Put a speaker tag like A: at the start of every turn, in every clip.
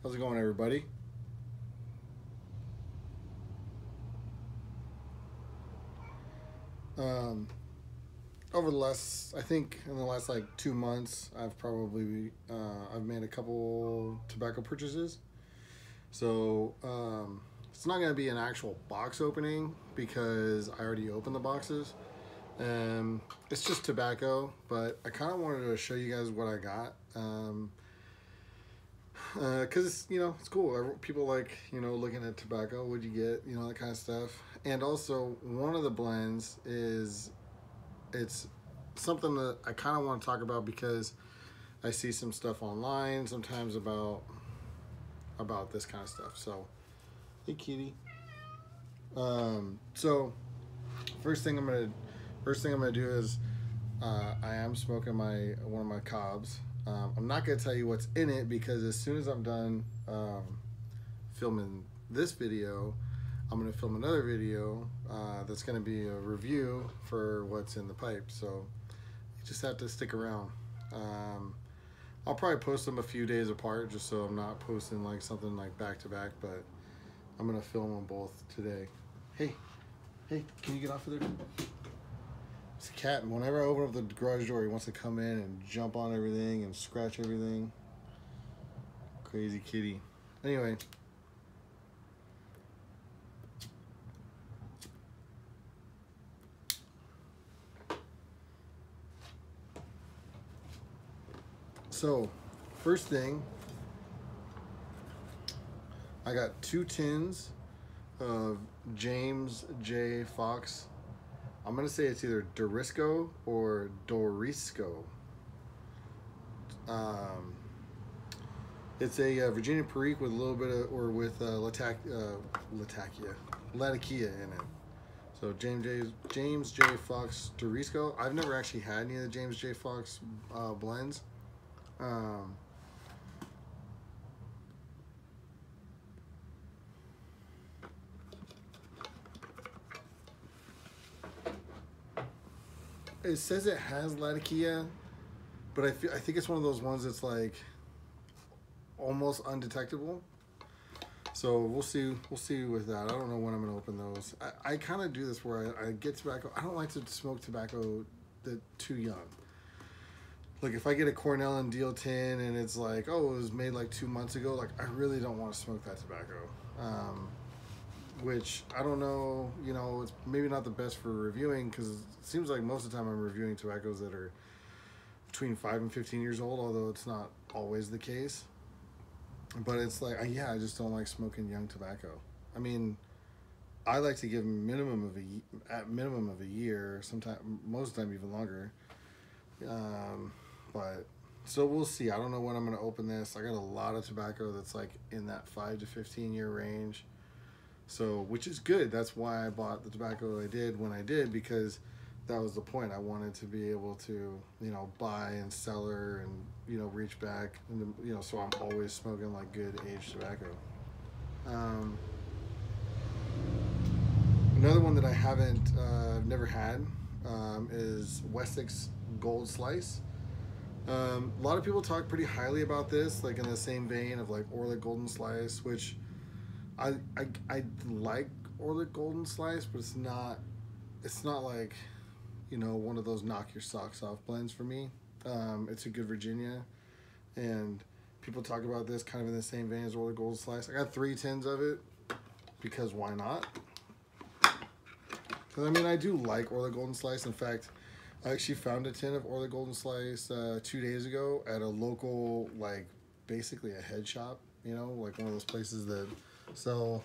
A: How's it going, everybody? Um, Over the last, I think, in the last like 2 months, I've made a couple tobacco purchases. So it's not gonna be an actual box opening because I already opened the boxes. It's just tobacco, but I kind of wanted to show you guys what I got. Because it's cool. People like looking at tobacco. What'd you get? That kind of stuff. And also, one of the blends is it's something that I kind of want to talk about because I see some stuff online sometimes about this kind of stuff. So, hey, kitty. So first thing I'm gonna do is I am smoking one of my cobs. I'm not gonna tell you what's in it because as soon as I'm done filming this video, I'm gonna film another video that's gonna be a review for what's in the pipe. So you just have to stick around. I'll probably post them a few days apart just so I'm not posting like something like back to back, but I'm gonna film them both today. Hey, can you get off of there? It's a cat, and whenever I open up the garage door, he wants to come in and jump on everything and scratch everything. Crazy kitty. Anyway. So, first thing, I got 2 tins of James J. Fox. I'm gonna say it's either Dorisco or Dorisco. It's a Virginia Perique with a little bit of, or with Latakia in it. So James J. Fox Dorisco. I've never actually had any of the James J. Fox blends. It says it has Latakia, but I think it's one of those ones that's like almost undetectable. So we'll see with that. I don't know when I'm gonna open those. I kind of do this where I get tobacco. I don't like to smoke tobacco too young. Like if I get a Cornell and Deal tin and it's like, oh, it was made like 2 months ago, like I really don't want to smoke that tobacco. Which I don't know, it's maybe not the best for reviewing because it seems like most of the time I'm reviewing tobaccos that are between 5 and 15 years old, although it's not always the case. But it's like, yeah, I just don't like smoking young tobacco. I mean, I like to give at minimum of a year, sometimes most of the time even longer. But so we'll see. I don't know when I'm going to open this. I got a lot of tobacco that's like in that 5 to 15 year range. So, which is good. That's why I bought the tobacco I did when I did, because that was the point. I wanted to be able to, buy and sell her and, reach back and, so I'm always smoking like good aged tobacco. Another one that I haven't, never had is Wessex Gold Slice. A lot of people talk pretty highly about this, like in the same vein of like Orlik Golden Slice, which I like Orlik Golden Slice, but it's not like, one of those knock your socks off blends for me. It's a good Virginia, and people talk about this kind of in the same vein as Orlik Golden Slice. I got 3 tins of it because why not? Because I mean, I do like Orlik Golden Slice. In fact, I actually found a tin of Orlik Golden Slice 2 days ago at a local, like basically a head shop, like one of those places that sell,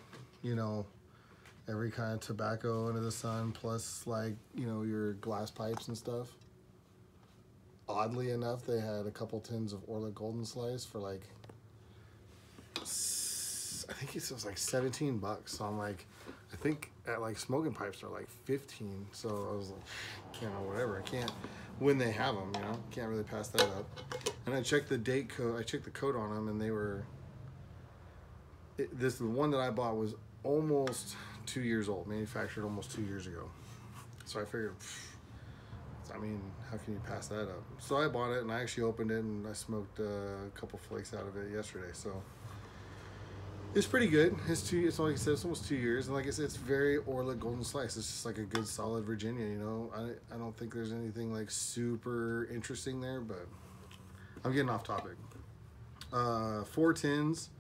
A: every kind of tobacco under the sun, plus like, your glass pipes and stuff. Oddly enough, they had a couple tins of Orlik Golden Slice for like, I think it was like 17 bucks. So I'm like, I think at like smoking pipes are like 15. So I was like, whatever. I can't, when they have them, can't really pass that up. And I checked the date code. I checked the code on them, and they were. The one that I bought was almost 2 years old, manufactured almost 2 years ago. So I figured, I mean, how can you pass that up? So I bought it, and I actually opened it, and I smoked a couple flakes out of it yesterday. So It's pretty good. It's like I said, it's almost 2 years, and like I said, it's very Orla Golden Slice. It's just like a good solid Virginia. You know, I don't think there's anything like super interesting there, but I'm getting off topic. 4 tins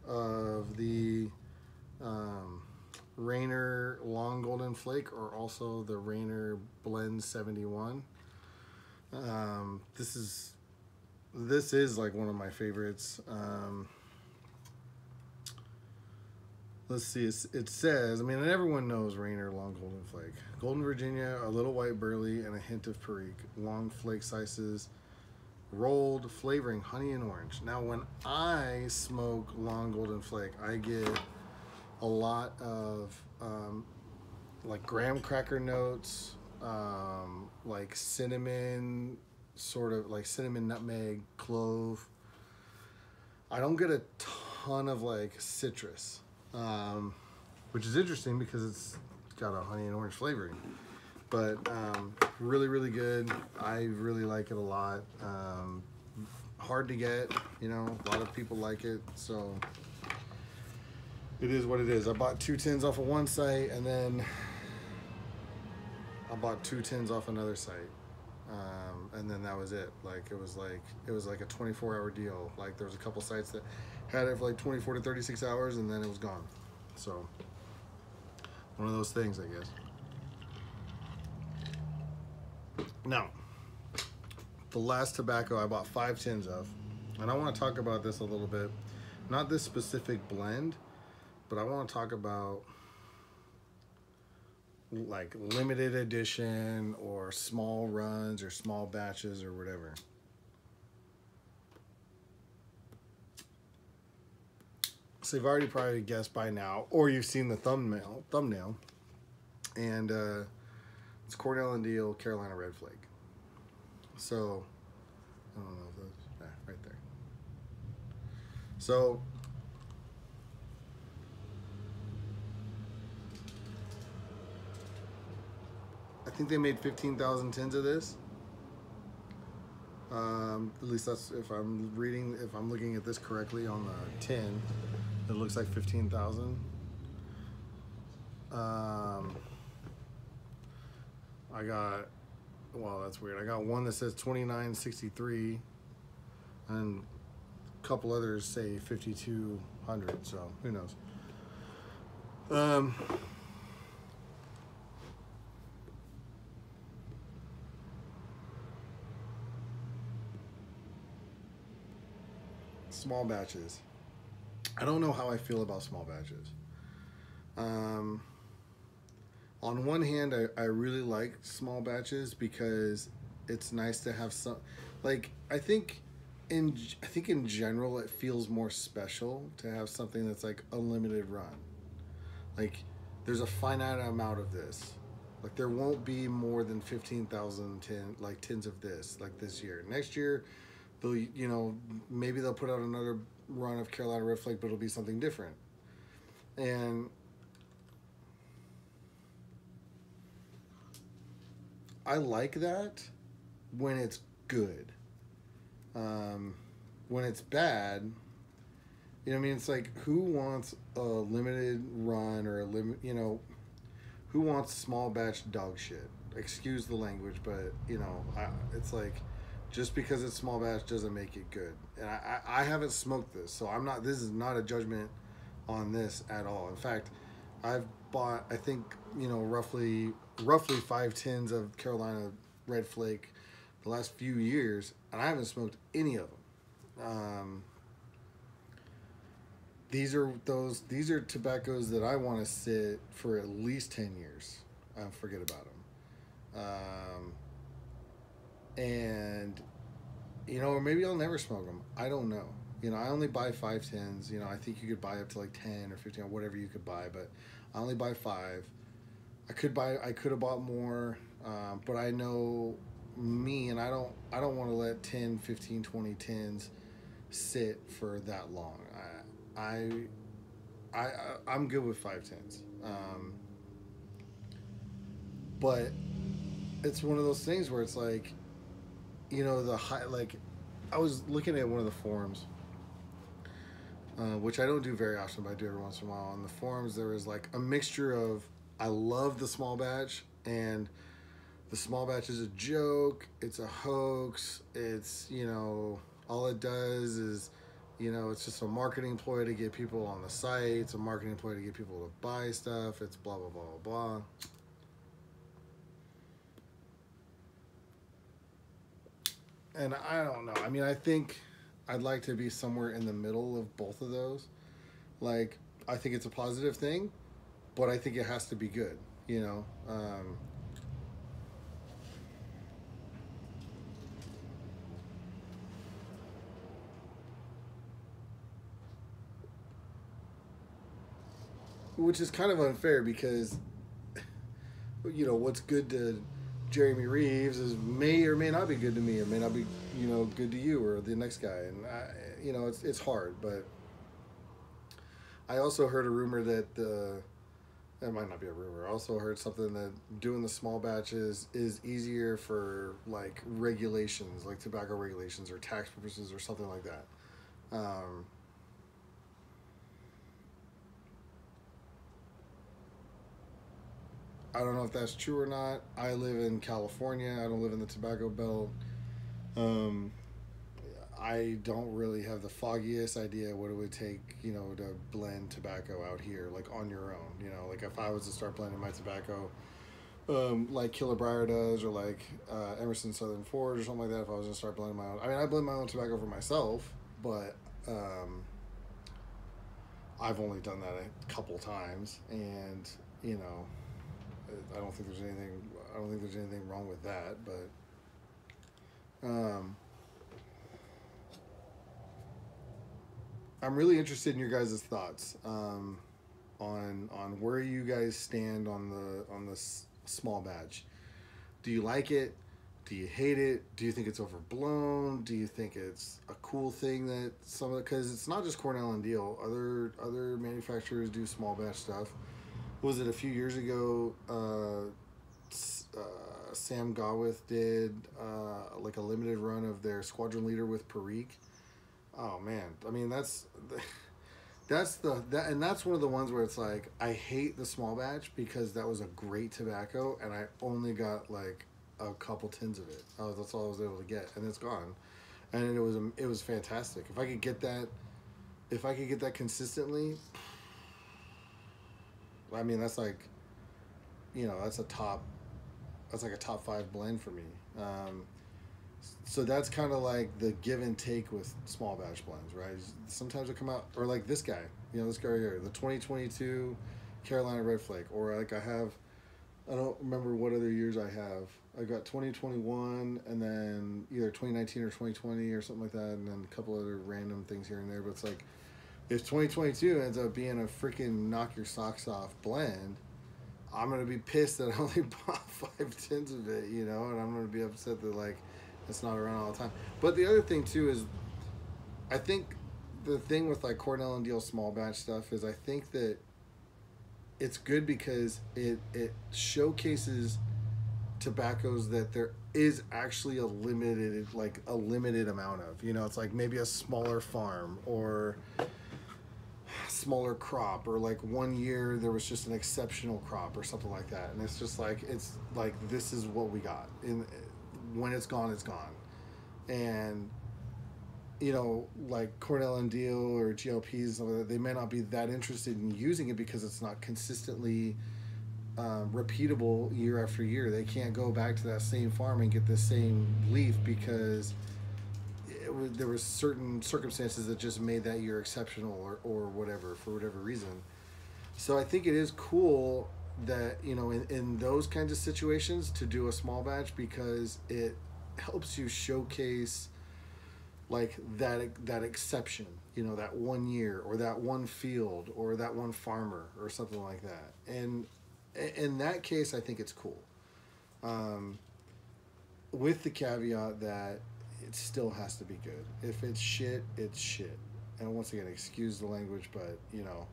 A: of the um, Rainer Long Golden Flake, or also the Rainer Blend 71. This is like one of my favorites. Let's see. It says, I mean, and everyone knows Rainer Long Golden Flake. Golden Virginia, a little white burley, and a hint of Perique. Long flake slices, rolled, flavoring honey and orange. Now, when I smoke Long Golden Flake, I get a lot of like graham cracker notes, like cinnamon, sort of like cinnamon, nutmeg, clove. I don't get a ton of like citrus. Which is interesting because it's got a honey and orange flavoring, but really, really good. I really like it a lot. Hard to get, you know, a lot of people like it, so it is what it is. I bought 2 tins off of one site, and then I bought 2 tins off another site, and then that was it. Like it was like a 24-hour deal. Like there was a couple sites that had it for like 24 to 36 hours, and then it was gone. So one of those things, I guess. Now, the last tobacco I bought 5 tins of, and I want to talk about this a little bit. Not this specific blend, but I want to talk about like limited edition or small runs or small batches or whatever. So you've already probably guessed by now, or you've seen the thumbnail, and it's Cornell and Diehl Carolina Red Flake. So I don't know if that's right there. So I think they made 15,000 tins of this. At least that's if I'm looking at this correctly on the tin. It looks like 15,000. I got, well, that's weird. I got one that says 2963, and a couple others say 5,200. So who knows? Small batches. I don't know how I feel about small batches. On one hand, I really like small batches because it's nice to have some, like, I think in general it feels more special to have something that's like a limited run. Like there's a finite amount of this. Like there won't be more than 15,000 tins of this like this year. Next year, they'll, you know, maybe they'll put out another run of Carolina Red Flake, but it'll be something different. And I like that when it's good. When it's bad, you know what I mean? It's like, who wants a limited run or who wants small batch dog shit? Excuse the language, but, you know, it's like, just because it's small batch doesn't make it good. And I haven't smoked this, so this is not a judgment on this at all. In fact, I've bought, I think, you know, roughly 5 tins of Carolina Red Flake the last few years, and I haven't smoked any of them. These are tobaccos that I want to sit for at least 10 years. Forget about them. And, you know, or maybe I'll never smoke them. I don't know. You know, I only buy 5 tins. You know, I think you could buy up to like 10 or 15 or whatever you could buy, but I only buy 5. I could have bought more, but I know me, and I don't want to let 10, 15, 20 tins sit for that long. I'm good with 5 tins. But it's one of those things where it's like, you know, like I was looking at one of the forums, which I don't do very often, but I do every once in a while. On the forums, there is like a mixture of I love the small batch, and the small batch is a joke, it's a hoax, it's, you know, all it does is, you know, it's just a marketing ploy to get people on the site, it's a marketing ploy to get people to buy stuff, it's blah, blah, blah, blah, blah. And I don't know. I mean, I think I'd like to be somewhere in the middle of both of those. Like, I think it's a positive thing, but I think it has to be good, you know? Which is kind of unfair because, you know, what's good to Jeremy Reeves is may or may not be good to me, or may not be, you know, good to you or the next guy. And, you know, it's hard, but I also heard a rumor that that might not be a rumor. I also heard something that doing the small batches is easier for like regulations, like tobacco regulations or tax purposes or something like that. Um, I don't know if that's true or not. I live in California. I don't live in the tobacco belt. Um, I don't really have the foggiest idea what it would take, you know, to blend tobacco out here, like on your own. You know, like if I was to start blending my tobacco, like Killer Briar does, or like Emerson Southern Forge or something like that. If I was gonna start blending my own, I mean, I blend my own tobacco for myself, but I've only done that a couple times, and you know, I don't think there's anything. I don't think there's anything wrong with that, but I'm really interested in your guys' thoughts on where you guys stand on the small batch. Do you like it? Do you hate it? Do you think it's overblown? Do you think it's a cool thing that some of because it's not just Cornell and Deal. Other manufacturers do small batch stuff. Was it a few years ago? Sam Gawith did like a limited run of their Squadron Leader with Perique. Oh man, I mean that's one of the ones where it's like I hate the small batch because that was a great tobacco and I only got like a couple tins of it. That's all I was able to get, and it's gone. And it was fantastic. If I could get that consistently, I mean that's like, you know, that's like a top five blend for me. So that's kind of like the give and take with small batch blends, right? Sometimes they come out, or like this guy, you know, this guy right here, the 2022 Carolina Red Flake, or like I don't remember what other years I have. I got 2021, and then either 2019 or 2020 or something like that, and then a couple other random things here and there. But it's like, if 2022 ends up being a freaking knock your socks off blend, I'm gonna be pissed that I only bought 5 tins of it, you know, and I'm gonna be upset that like it's not around all the time. But the other thing too is, I think the thing with like Cornell and Deal small batch stuff is I think that it's good because it showcases tobaccos that there is actually a limited amount of. You know, it's like maybe a smaller farm or smaller crop, or like one year there was just an exceptional crop or something like that, and it's like this is what we got, and when it's gone, it's gone. And you know, like Cornell and Deal or GLPs and stuff like that, they may not be that interested in using it because it's not consistently repeatable year after year. They can't go back to that same farm and get the same leaf because there was certain circumstances that just made that year exceptional, or whatever, for whatever reason. So I think it is cool that, you know, in those kinds of situations to do a small batch because it helps you showcase like that exception, you know, that one year or that one field or that one farmer or something like that. And in that case, I think it's cool. With the caveat that it still has to be good. If it's shit, it's shit. And once again, excuse the language, but you know,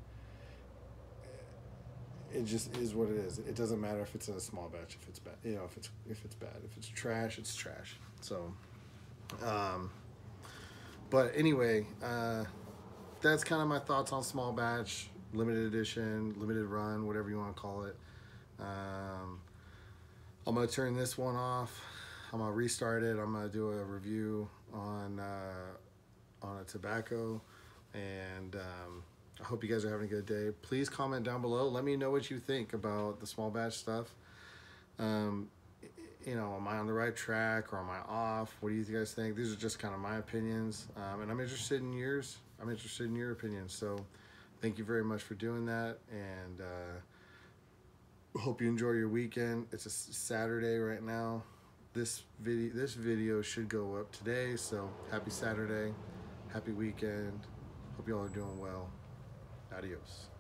A: it just is what it is. It doesn't matter if it's in a small batch. If it's bad, you know, if it's bad. If it's trash, it's trash. So, but anyway, that's kind of my thoughts on small batch, limited edition, limited run, whatever you want to call it. I'm gonna turn this one off. I'm gonna restart it. I'm gonna do a review on a tobacco, and I hope you guys are having a good day. Please comment down below. Let me know what you think about the small batch stuff. You know, am I on the right track or am I off? What do you guys think? These are just kind of my opinions, and I'm interested in yours. I'm interested in your opinions. So, thank you very much for doing that, and hope you enjoy your weekend. It's a Saturday right now. This video should go up today. So, happy Saturday, happy weekend. Hope you all are doing well. Adios.